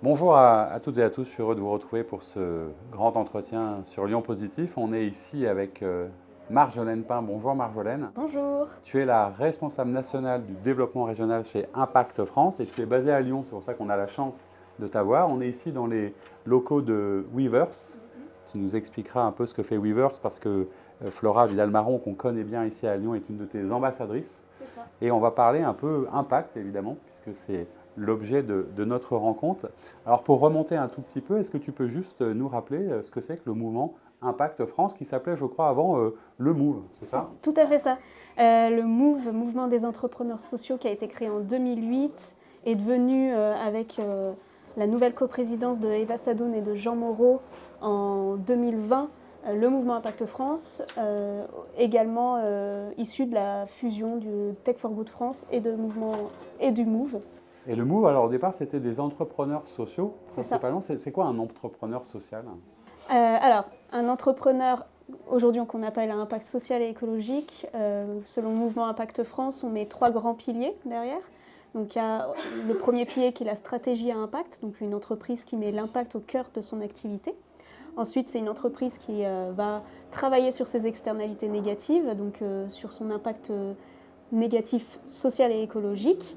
Bonjour à toutes et à tous, je suis heureux de vous retrouver pour ce grand entretien sur Lyon Positif. On est ici avec Marjolaine Pain. Bonjour Marjolaine. Bonjour. Tu es la responsable nationale du développement régional chez Impact France et tu es basée à Lyon, c'est pour ça qu'on a la chance de t'avoir. On est ici dans les locaux de Weavers. Tu nous expliqueras un peu ce que fait Weavers parce que Flora Vidal-Marron, qu'on connaît bien ici à Lyon, est une de tes ambassadrices. C'est ça. Et on va parler un peu impact, évidemment, puisque c'est l'objet de notre rencontre. Alors pour remonter un tout petit peu, est-ce que tu peux juste nous rappeler ce que c'est que le mouvement Impact France, qui s'appelait, je crois, avant le MOVE, c'est ça? Tout à fait ça. Le MOVE, Mouvement des entrepreneurs sociaux, qui a été créé en 2008, est devenu, avec la nouvelle coprésidence de Eva Sadoun et de Jean Moreau en 2020, le mouvement Impact France, également issu de la fusion du Tech for Good France et, et du MOVE. Et le MOVE, alors au départ, c'était des entrepreneurs sociaux, C'est ça. principalement. C'est quoi un entrepreneur social? Alors, un entrepreneur, aujourd'hui qu'on appelle un impact social et écologique, selon le mouvement Impact France, on met 3 grands piliers derrière. Donc il y a le premier pilier qui est la stratégie à impact, donc une entreprise qui met l'impact au cœur de son activité. Ensuite, c'est une entreprise qui va travailler sur ses externalités négatives, donc sur son impact négatif social et écologique,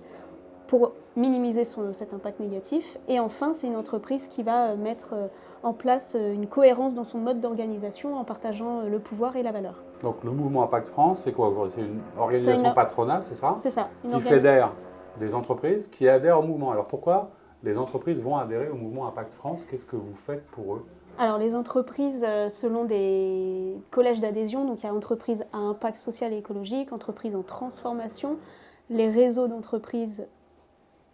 pour minimiser cet impact négatif. Et enfin, c'est une entreprise qui va mettre en place une cohérence dans son mode d'organisation en partageant le pouvoir et la valeur. Donc le mouvement Impact France, c'est quoi aujourd'hui? C'est une organisation patronale, c'est ça? C'est ça. Qui fédère des entreprises qui adhèrent au mouvement. Alors pourquoi les entreprises vont adhérer au mouvement Impact France? Qu'est-ce que vous faites pour eux? Alors les entreprises, selon des collèges d'adhésion, donc il y a entreprises à impact social et écologique, entreprises en transformation, les réseaux d'entreprises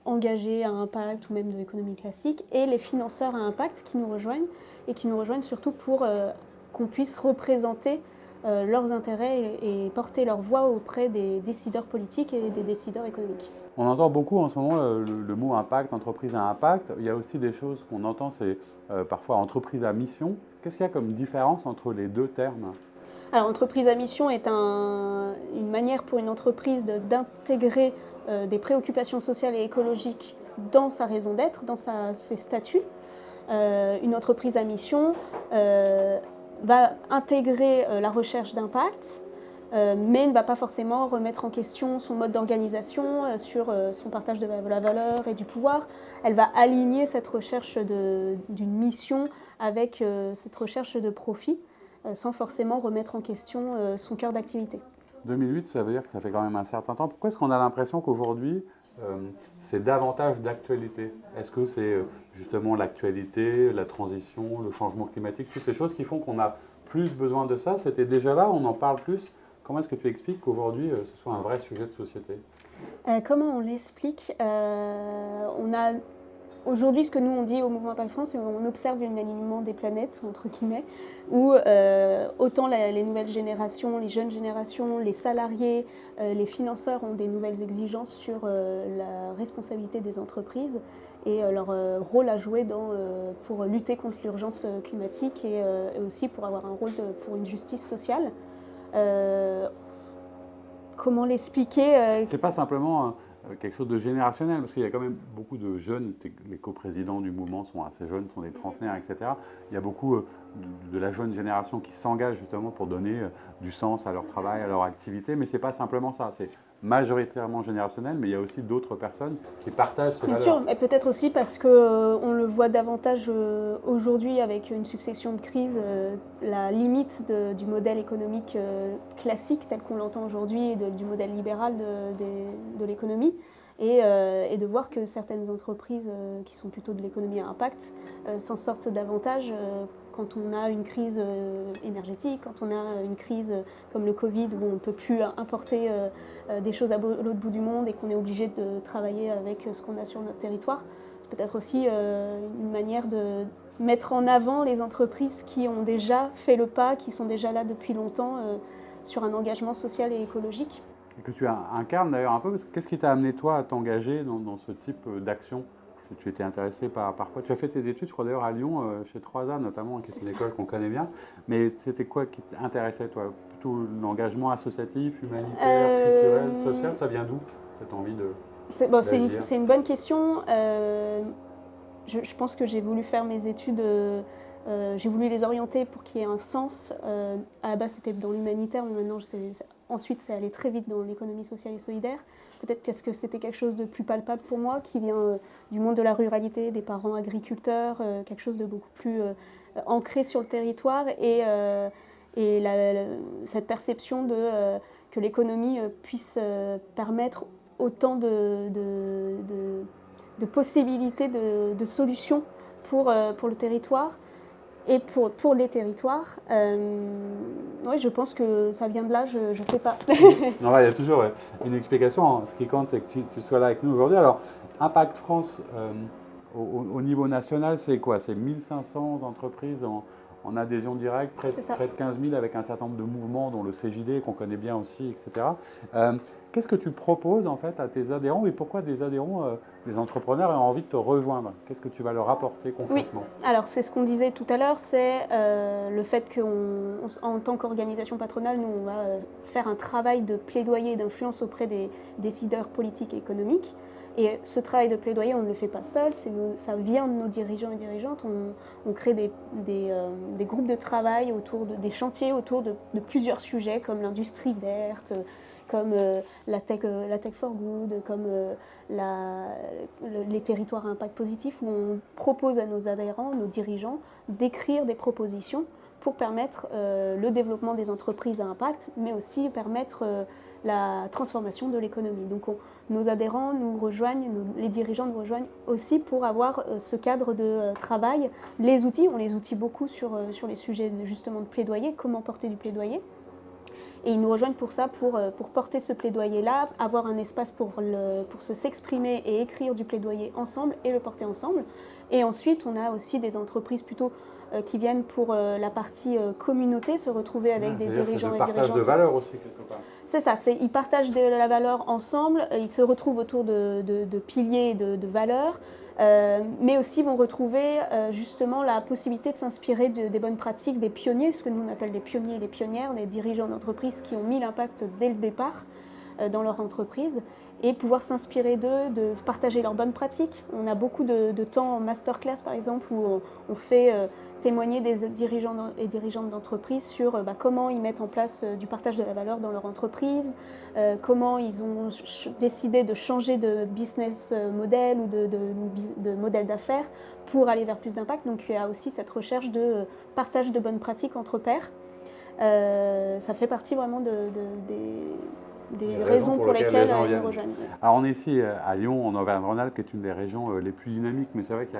engagés à impact ou même de l'économie classique, et les financeurs à impact qui nous rejoignent, et qui nous rejoignent surtout pour qu'on puisse représenter leurs intérêts et porter leur voix auprès des décideurs politiques et des décideurs économiques. On entend beaucoup en ce moment le mot impact, entreprise à impact. Il y a aussi des choses qu'on entend, c'est parfois entreprise à mission. Qu'est-ce qu'il y a comme différence entre les deux termes? Alors, entreprise à mission est une manière pour une entreprise d'intégrer des préoccupations sociales et écologiques dans sa raison d'être, dans ses statuts. Une entreprise à mission va intégrer la recherche d'impact, mais ne va pas forcément remettre en question son mode d'organisation sur son partage de la valeur et du pouvoir. Elle va aligner cette recherche d'une mission avec cette recherche de profit, sans forcément remettre en question son cœur d'activité. 2008, ça veut dire que ça fait quand même un certain temps. Pourquoi est-ce qu'on a l'impression qu'aujourd'hui, c'est davantage d'actualité? Est-ce que c'est justement l'actualité, la transition, le changement climatique, toutes ces choses qui font qu'on a plus besoin de ça? C'était déjà là, on en parle plus. Comment est-ce que tu expliques qu'aujourd'hui, ce soit un vrai sujet de société? Comment on l'explique? Aujourd'hui, ce que nous on dit au Mouvement Impact France, c'est qu'on observe un alignement des planètes, entre guillemets, où autant les nouvelles générations, les jeunes générations, les salariés, les financeurs ont des nouvelles exigences sur la responsabilité des entreprises et leur rôle à jouer pour lutter contre l'urgence climatique et aussi pour avoir un rôle pour une justice sociale. Comment l'expliquer? C'est pas simplement quelque chose de générationnel, parce qu'il y a quand même beaucoup de jeunes, les coprésidents du mouvement sont assez jeunes, sont des trentenaires, etc. Il y a beaucoup de la jeune génération qui s'engage justement pour donner du sens à leur travail, à leur activité, mais c'est pas simplement ça, c'est majoritairement générationnel, mais il y a aussi d'autres personnes qui partagent ces valeurs. Bien sûr, mais peut-être aussi parce qu'on le voit davantage aujourd'hui avec une succession de crises, la limite du modèle économique classique tel qu'on l'entend aujourd'hui et du modèle libéral de l'économie. Et de voir que certaines entreprises qui sont plutôt de l'économie à impact s'en sortent davantage quand on a une crise énergétique, quand on a une crise comme le Covid où on ne peut plus importer des choses à l'autre bout du monde et qu'on est obligé de travailler avec ce qu'on a sur notre territoire. C'est peut-être aussi une manière de mettre en avant les entreprises qui ont déjà fait le pas, qui sont déjà là depuis longtemps sur un engagement social et écologique. Et que tu incarnes d'ailleurs un peu, parce que qu'est-ce qui t'a amené toi à t'engager dans ce type d'action? Tu étais intéressé par quoi? Tu as fait tes études, je crois d'ailleurs à Lyon, chez 3A notamment, qui est une école qu'on connaît bien. Mais c'était quoi qui t'intéressait toi? Plutôt l'engagement associatif, humanitaire, culturel, social? Ça vient d'où cette envie d'agir? C'est une bonne question. je pense que j'ai voulu faire mes études, j'ai voulu les orienter pour qu'il y ait un sens. À la base, c'était dans l'humanitaire, mais maintenant, ensuite, c'est allé très vite dans l'économie sociale et solidaire. Peut-être parce que c'était quelque chose de plus palpable pour moi, qui vient du monde de la ruralité, des parents agriculteurs, quelque chose de beaucoup plus ancré sur le territoire. Et cette perception que l'économie puisse permettre autant de possibilités de solutions pour le territoire et pour les territoires. Oui, je pense que ça vient de là, je ne sais pas. Non, il y a toujours une explication. Ce qui compte, c'est que tu sois là avec nous aujourd'hui. Alors, Impact France, au niveau national, c'est quoi? C'est 1500 entreprises en adhésion directe, près de 15 000 avec un certain nombre de mouvements, dont le CJD, qu'on connaît bien aussi, etc. Qu'est-ce que tu proposes en fait à tes adhérents et pourquoi des adhérents, des entrepreneurs, ont envie de te rejoindre? Qu'est-ce que tu vas leur apporter concrètement? Oui, alors c'est ce qu'on disait tout à l'heure, c'est le fait qu'en tant qu'organisation patronale, nous, on va faire un travail de plaidoyer et d'influence auprès des décideurs politiques et économiques. Et ce travail de plaidoyer, on ne le fait pas seul, ça vient de nos dirigeants et dirigeantes. On crée des groupes de travail, des chantiers autour de plusieurs sujets, comme l'industrie verte, comme la tech for good, comme les territoires à impact positif, où on propose à nos adhérents, nos dirigeants, d'écrire des propositions pour permettre le développement des entreprises à impact, mais aussi permettre la transformation de l'économie. Donc nos adhérents nous rejoignent, les dirigeants nous rejoignent aussi pour avoir ce cadre de travail. Les outils, on les outille beaucoup sur les sujets justement de plaidoyer, comment porter du plaidoyer. Et ils nous rejoignent pour ça, pour porter ce plaidoyer-là, avoir un espace pour s'exprimer et écrire du plaidoyer ensemble et le porter ensemble. Et ensuite, on a aussi des entreprises plutôt qui viennent pour la partie communauté, se retrouver avec des dirigeants et dirigeantes. C'est le partage de valeur aussi, quelque part. C'est ça, ils partagent de la valeur ensemble, ils se retrouvent autour de piliers de valeurs, mais aussi vont retrouver justement la possibilité de s'inspirer des bonnes pratiques des pionniers, ce que nous on appelle des pionniers et des pionnières, des dirigeants d'entreprise qui ont mis l'impact dès le départ dans leur entreprise, et pouvoir s'inspirer d'eux, de partager leurs bonnes pratiques. On a beaucoup de temps en masterclass par exemple, où on fait témoigner des dirigeants et dirigeantes d'entreprise sur comment ils mettent en place du partage de la valeur dans leur entreprise, comment ils ont décidé de changer de business model ou de modèle d'affaires pour aller vers plus d'impact. Donc il y a aussi cette recherche de partage de bonnes pratiques entre pairs. Ça fait partie vraiment des raisons pour lesquelles ils nous rejoignent. Alors on est ici à Lyon, en Auvergne-Rhône-Alpes, qui est une des régions les plus dynamiques, mais c'est vrai qu'il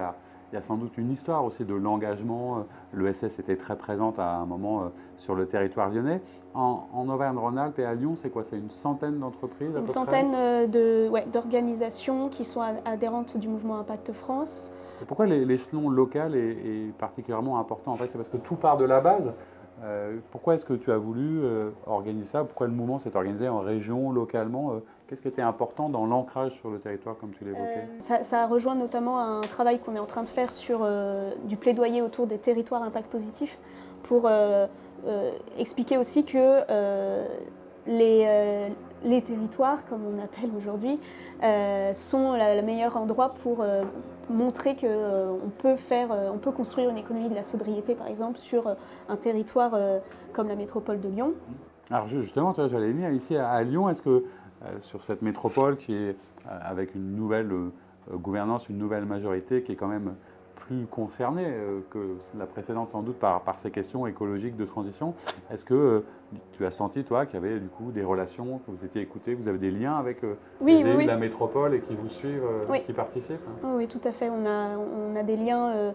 y a sans doute une histoire aussi de l'engagement. L'ESS était très présente à un moment sur le territoire lyonnais. En Auvergne-Rhône-Alpes et à Lyon, c'est quoi? C'est une centaine d'entreprises à peu près? Une centaine d'organisations qui sont adhérentes du mouvement Impact France. Et pourquoi l'échelon local est particulièrement important? En fait, c'est parce que tout part de la base. Pourquoi est-ce que tu as voulu organiser ça? Pourquoi le mouvement s'est organisé en région, localement? Qu'est-ce qui était important dans l'ancrage sur le territoire, comme tu l'évoquais? Ça rejoint notamment un travail qu'on est en train de faire sur du plaidoyer autour des territoires impact positif, pour expliquer aussi que les territoires, comme on appelle aujourd'hui, sont le meilleur endroit pour montrer qu'on peut construire une économie de la sobriété, par exemple, sur un territoire comme la métropole de Lyon. Alors justement, j'allais venir ici à Lyon. Est-ce que sur cette métropole qui est avec une nouvelle gouvernance, une nouvelle majorité qui est quand même plus concernée que la précédente sans doute par ces questions écologiques de transition, est-ce que tu as senti, toi, qu'il y avait du coup des relations, que vous étiez écoutés, que vous avez des liens avec les élus de la métropole et qui vous suivent, qui participent? Oui, tout à fait. On a des liens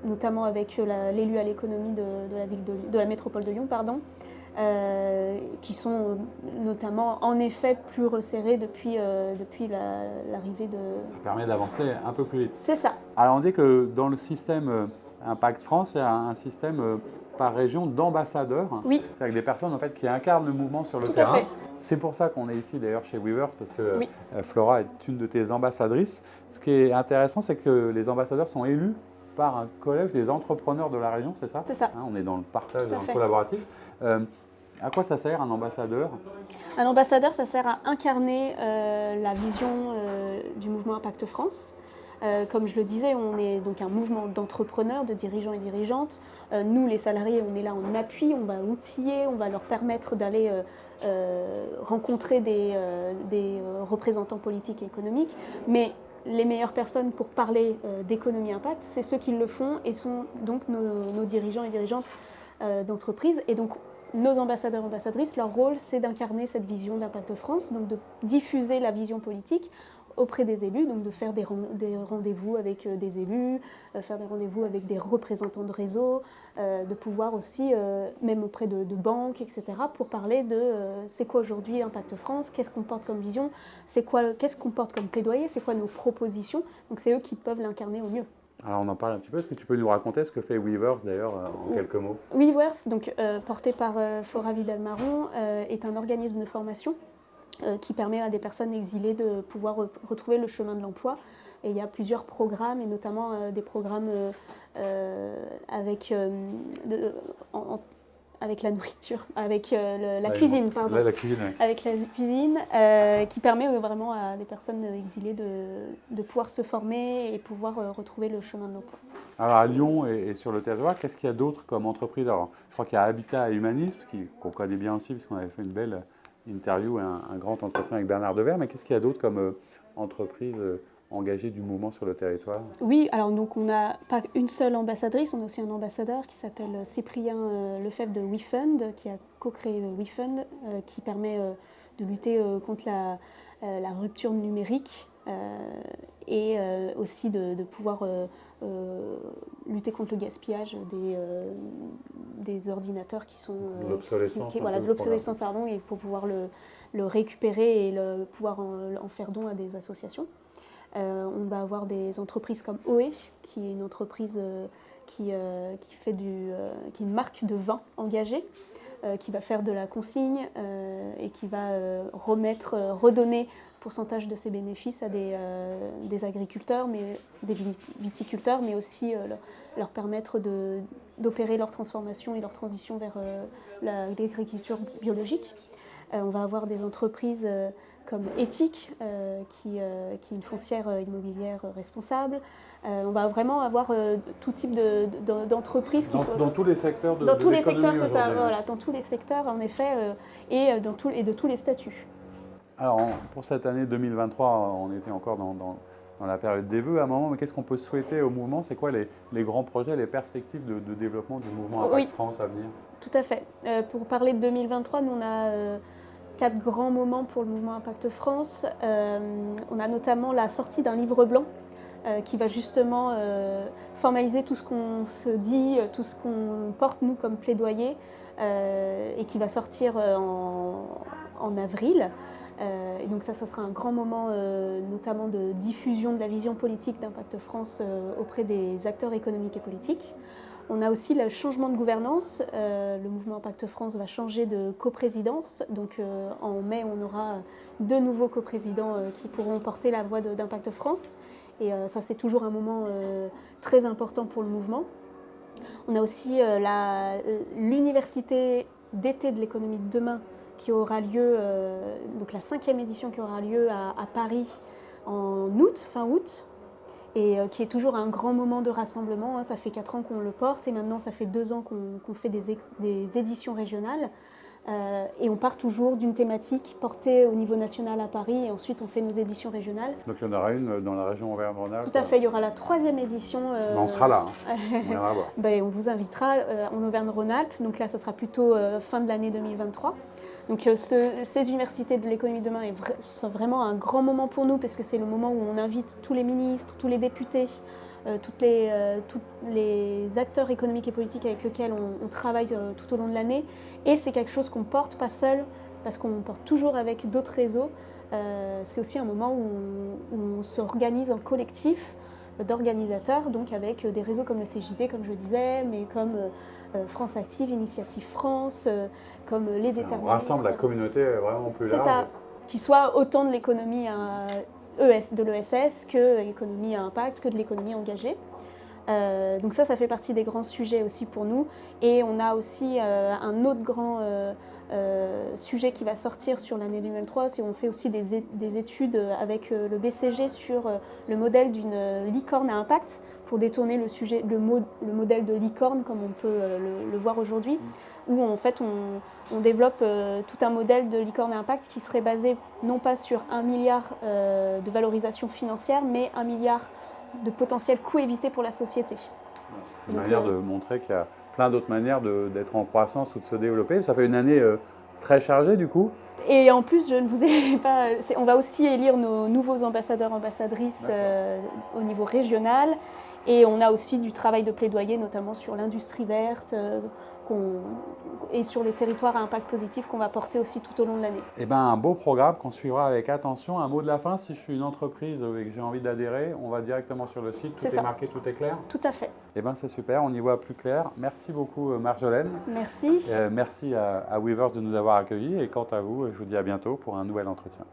notamment avec l'élu à l'économie de la métropole de Lyon, pardon, qui sont notamment en effet plus resserrés depuis l'arrivée de... Ça permet d'avancer un peu plus vite. C'est ça. Alors on dit que dans le système Impact France, il y a un système par région d'ambassadeurs. Oui. C'est avec des personnes en fait, qui incarnent le mouvement sur le terrain. Tout à fait. C'est pour ça qu'on est ici d'ailleurs chez Weverse, parce que oui. Flora est une de tes ambassadrices. Ce qui est intéressant, c'est que les ambassadeurs sont élus par un collège des entrepreneurs de la région, c'est ça? C'est ça. On est dans le partage, dans le collaboratif. À quoi ça sert un ambassadeur? Un ambassadeur, ça sert à incarner la vision du mouvement Impact France. Comme je le disais, on est donc un mouvement d'entrepreneurs, de dirigeants et dirigeantes. Nous, les salariés, on est là en appui, on va outiller, on va leur permettre d'aller rencontrer des représentants politiques et économiques. Mais les meilleures personnes pour parler d'économie impact, c'est ceux qui le font et sont donc nos dirigeants et dirigeantes d'entreprise. Et donc, nos ambassadeurs et ambassadrices, leur rôle, c'est d'incarner cette vision d'Impact France, donc de diffuser la vision politique auprès des élus, donc de faire des rendez-vous avec des élus, faire des rendez-vous avec des représentants de réseau, de pouvoir aussi, même auprès de banques, etc., pour parler de c'est quoi aujourd'hui Impact France, qu'est-ce qu'on porte comme vision, qu'est-ce qu'on porte comme plaidoyer, c'est quoi nos propositions. Donc c'est eux qui peuvent l'incarner au mieux. Alors on en parle un petit peu, est-ce que tu peux nous raconter ce que fait Weavers d'ailleurs en quelques mots? Weavers, donc porté par Flora Vidal-Marron, est un organisme de formation qui permet à des personnes exilées de pouvoir retrouver le chemin de l'emploi. Et il y a plusieurs programmes, et notamment des programmes avec la nourriture, avec la cuisine, pardon. La cuisine, oui. Avec la cuisine, qui permet vraiment à des personnes exilées de pouvoir se former et pouvoir retrouver le chemin de l'emploi. Alors à Lyon et sur le territoire, qu'est-ce qu'il y a d'autre comme entreprise? Alors, je crois qu'il y a Habitat et Humanisme, qu'on connaît bien aussi, puisqu'on avait fait une belle interview et un grand entretien avec Bernard Devers, mais qu'est-ce qu'il y a d'autre comme entreprise engagée du mouvement sur le territoire? Oui, alors donc on n'a pas une seule ambassadrice, on a aussi un ambassadeur qui s'appelle Cyprien Lefebvre de WeFund, qui a co-créé WeFund, qui permet de lutter contre la rupture numérique et aussi de pouvoir lutter contre le gaspillage des ordinateurs qui sont l'obsolescence, de l'obsolescence, pardon, et pour pouvoir le récupérer et pouvoir en faire don à des associations. On va avoir des entreprises comme OE, qui est une entreprise qui est une marque de vin engagée, qui va faire de la consigne et qui va redonner pourcentage de ses bénéfices à des agriculteurs, des viticulteurs, mais aussi leur permettre d'opérer leur transformation et leur transition vers l'agriculture biologique. On va avoir des entreprises comme Éthique, qui est une foncière immobilière responsable. On va vraiment avoir tout type d'entreprises qui sont... Dans tous les secteurs de Dans tous les secteurs, c'est ça, aujourd'hui. voilà, dans tous les secteurs, en effet, et de tous les statuts. Alors, pour cette année 2023, on était encore dans la période des vœux à un moment, mais qu'est-ce qu'on peut souhaiter au mouvement? C'est quoi les grands projets, les perspectives de développement du mouvement Impact France à venir? Tout à fait. Pour parler de 2023, nous on a 4 grands moments pour le mouvement Impact France. On a notamment la sortie d'un livre blanc qui va justement formaliser tout ce qu'on se dit, tout ce qu'on porte nous comme plaidoyer et qui va sortir en avril. Et donc ça sera un grand moment notamment de diffusion de la vision politique d'Impact France auprès des acteurs économiques et politiques. On a aussi le changement de gouvernance. Le mouvement Impact France va changer de coprésidence. Donc en mai, on aura 2 nouveaux coprésidents qui pourront porter la voix d'Impact France. Et ça, c'est toujours un moment très important pour le mouvement. On a aussi l'université d'été de l'économie de demain qui aura lieu, donc la 5e édition qui aura lieu à Paris en août, fin août. Et qui est toujours un grand moment de rassemblement. Ça fait 4 ans qu'on le porte et maintenant ça fait 2 ans qu'on fait des éditions régionales. Et on part toujours d'une thématique portée au niveau national à Paris et ensuite on fait nos éditions régionales. Donc il y en aura une dans la région Auvergne-Rhône-Alpes. Tout à fait, il y aura la 3e édition. On sera là, on viendra voir. On vous invitera en Auvergne-Rhône-Alpes, donc là ça sera plutôt fin de l'année 2023. Donc ces universités de l'économie de demain sont vraiment un grand moment pour nous parce que c'est le moment où on invite tous les ministres, tous les députés, tous les acteurs économiques et politiques avec lesquels on travaille tout au long de l'année. Et c'est quelque chose qu'on ne porte pas seul parce qu'on porte toujours avec d'autres réseaux. C'est aussi un moment où on s'organise en collectif d'organisateurs, donc avec des réseaux comme le CJD, comme je disais, mais comme France Active, Initiative France, comme les déterminés. On rassemble la communauté vraiment plus large. C'est ça, qui soit autant de l'économie de l'ESS que l'économie à impact, que de l'économie engagée. Donc ça fait partie des grands sujets aussi pour nous. Et on a aussi un autre grand sujet qui va sortir sur l'année 2023, c'est on fait aussi des études avec le BCG sur le modèle d'une licorne à impact pour détourner le modèle de licorne comme on peut le voir aujourd'hui, où en fait on développe tout un modèle de licorne à impact qui serait basé non pas sur 1 milliard de valorisation financière, mais 1 milliard de potentiel coût évité pour la société. Une manière de montrer qu'il y a plein d'autres manières d'être en croissance ou de se développer. Ça fait une année très chargée du coup. Et en plus, je ne vous ai pas. On va aussi élire nos nouveaux ambassadeurs, ambassadrices au niveau régional. Et on a aussi du travail de plaidoyer, notamment sur l'industrie verte et sur les territoires à impact positif qu'on va porter aussi tout au long de l'année. Eh bien, un beau programme qu'on suivra avec attention. Un mot de la fin, si je suis une entreprise et que j'ai envie d'adhérer, on va directement sur le site, tout est marqué, tout est clair. Tout à fait. Eh bien, c'est super, on y voit plus clair. Merci beaucoup Marjolaine. Merci. Merci à Weavers de nous avoir accueillis et quant à vous, je vous dis à bientôt pour un nouvel entretien.